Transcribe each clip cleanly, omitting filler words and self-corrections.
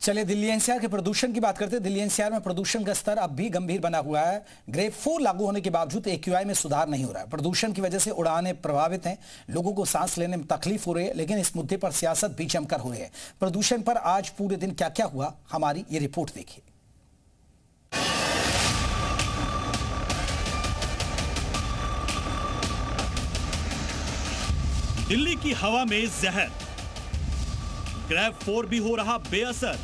चलिए दिल्ली एनसीआर के प्रदूषण की बात करते हैं। दिल्ली एनसीआर में प्रदूषण का स्तर अब भी गंभीर बना हुआ है। ग्रेड 4 लागू होने के बावजूद एक्यूआई में सुधार नहीं हो रहा है। प्रदूषण की वजह से उड़ानें प्रभावित हैं, लोगों को सांस लेने में तकलीफ हो रही है, लेकिन इस मुद्दे पर सियासत भी जमकर हो रही है। प्रदूषण पर आज पूरे दिन क्या क्या हुआ, हमारी ये रिपोर्ट देखिए। दिल्ली की हवा में जहर, ग्रेड 4 भी हो रहा बेअसर,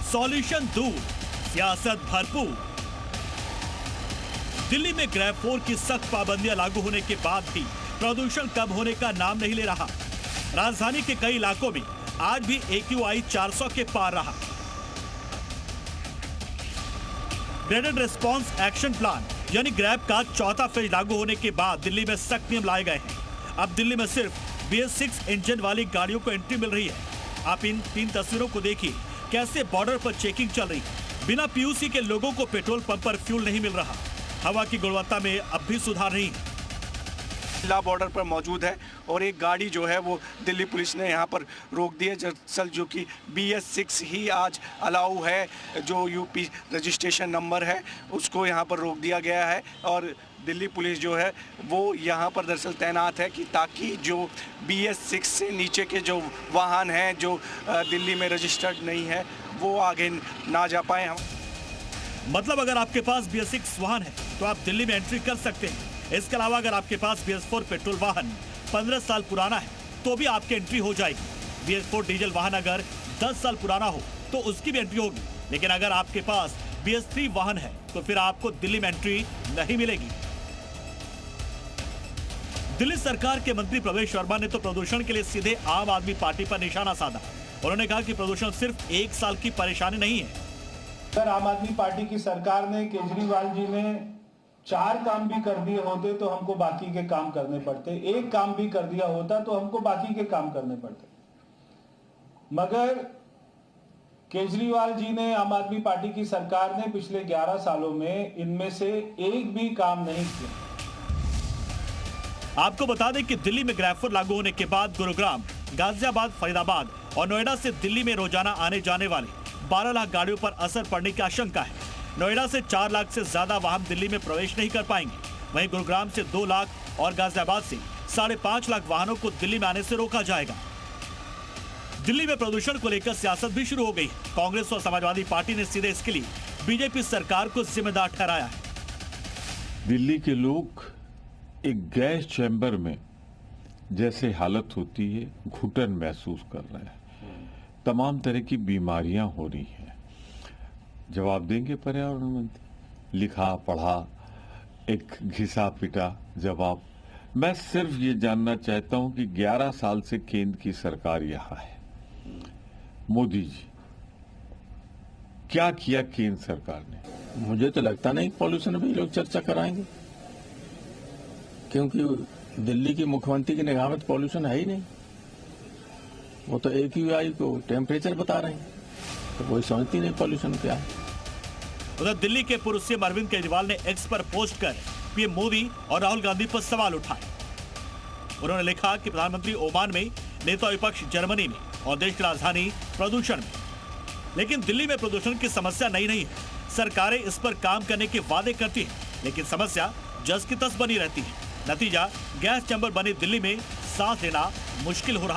सॉल्यूशन दूर, सियासत भरपूर। दिल्ली में ग्रेड 4 की सख्त पाबंदियां लागू होने के बाद भी प्रदूषण कम होने का नाम नहीं ले रहा। राजधानी के कई इलाकों में आज भी एक्यूआई 400 के पार रहा। ग्रेडेड रिस्पांस एक्शन प्लान यानी ग्रैब का चौथा फेज लागू होने के बाद दिल्ली में सख्त नियम लाए गए हैं। अब दिल्ली में सिर्फ BS6 इंजन वाली गाड़ियों को एंट्री मिल रही है। आप इन 3 तस्वीरों को देखिए, कैसे बॉर्डर पर चेकिंग चल रही है। बिना PUC के लोगों को पेट्रोल पंप पर फ्यूल नहीं मिल रहा। हवा की गुणवत्ता में अब भी सुधार नहीं है। जिला बॉर्डर पर मौजूद है और एक गाड़ी जो है वो दिल्ली पुलिस ने यहाँ पर रोक दी है, दरअसल जो कि BS6 ही आज अलाउ है, जो UP रजिस्ट्रेशन नंबर है उसको यहाँ पर रोक दिया गया है। और दिल्ली पुलिस जो है वो यहाँ पर दरअसल तैनात है कि ताकि जो BS6 से नीचे के जो वाहन हैं जो दिल्ली में रजिस्टर्ड नहीं है वो आगे ना जा पाए। मतलब अगर आपके पास BS6 वाहन है तो आप दिल्ली में एंट्री कर सकते हैं। इसके अलावा अगर आपके पास BS4 पेट्रोल वाहन 15 साल पुराना है तो भी आपकी एंट्री हो जाएगी। BS4 डीजल वाहन अगर 10 साल पुराना हो तो उसकी भी एंट्री होगी। लेकिन अगर आपके पास BS3 वाहन है तो फिर आपको दिल्ली में एंट्री नहीं मिलेगी। दिल्ली सरकार के मंत्री प्रवेश वर्मा ने तो प्रदूषण के लिए सीधे आम आदमी पार्टी पर निशाना साधा। उन्होंने कहा कि प्रदूषण सिर्फ 1 साल की परेशानी नहीं है। अगर आम आदमी पार्टी की सरकार ने, केजरीवाल जी ने 4 काम भी कर दिए होते तो हमको बाकी के काम करने पड़ते, 1 काम भी कर दिया होता तो हमको बाकी के काम करने पड़ते। मगर केजरीवाल जी ने, आम आदमी पार्टी की सरकार ने पिछले 11 सालों में इनमें से एक भी काम नहीं किया। आपको बता दें कि दिल्ली में ग्रेड 4 लागू होने के बाद गुरुग्राम, गाजियाबाद, फरीदाबाद और नोएडा से दिल्ली में रोजाना आने जाने वाले 12 लाख गाड़ियों पर असर पड़ने की आशंका है। नोएडा से 4 लाख से ज्यादा वाहन दिल्ली में प्रवेश नहीं कर पाएंगे। वहीं गुरुग्राम से 2 लाख और गाजियाबाद से 5.5 लाख वाहनों को दिल्ली में आने से रोका जाएगा। दिल्ली में प्रदूषण को लेकर सियासत भी शुरू हो गई है। कांग्रेस और समाजवादी पार्टी ने सीधे इसके लिए बीजेपी सरकार को जिम्मेदार ठहराया है। दिल्ली के लोग एक गैस चैम्बर में जैसे हालत होती है, घुटन महसूस कर रहे हैं। तमाम तरह की बीमारियां हो रही हैं। जवाब देंगे पर्यावरण मंत्री? लिखा पढ़ा एक घिसा पिटा जवाब। मैं सिर्फ ये जानना चाहता हूं कि 11 साल से केंद्र की सरकार यहां है। मोदी जी, क्या किया केंद्र सरकार ने? मुझे तो लगता नहीं पॉल्यूशन पे लोग चर्चा कराएंगे, क्योंकि दिल्ली की मुख्यमंत्री की निगाह में पॉल्यूशन है ही नहीं। वो तो AQI को टेम्परेचर बता रहे हैं, तो कोई समझती नहीं पॉल्यूशन क्या है। उधर दिल्ली के पूर्व CM अरविंद केजरीवाल ने X पर पोस्ट कर PM मोदी और राहुल गांधी पर सवाल उठाए। उन्होंने लिखा कि प्रधानमंत्री ओमान में, नेता विपक्ष जर्मनी में और देश की राजधानी प्रदूषण में। लेकिन दिल्ली में प्रदूषण की समस्या नई नहीं है। सरकारें इस पर काम करने के वादे करती है, लेकिन समस्या जस की तस बनी रहती है। नतीजा, गैस चैम्बर बनी दिल्ली में सांस लेना मुश्किल हो रहा।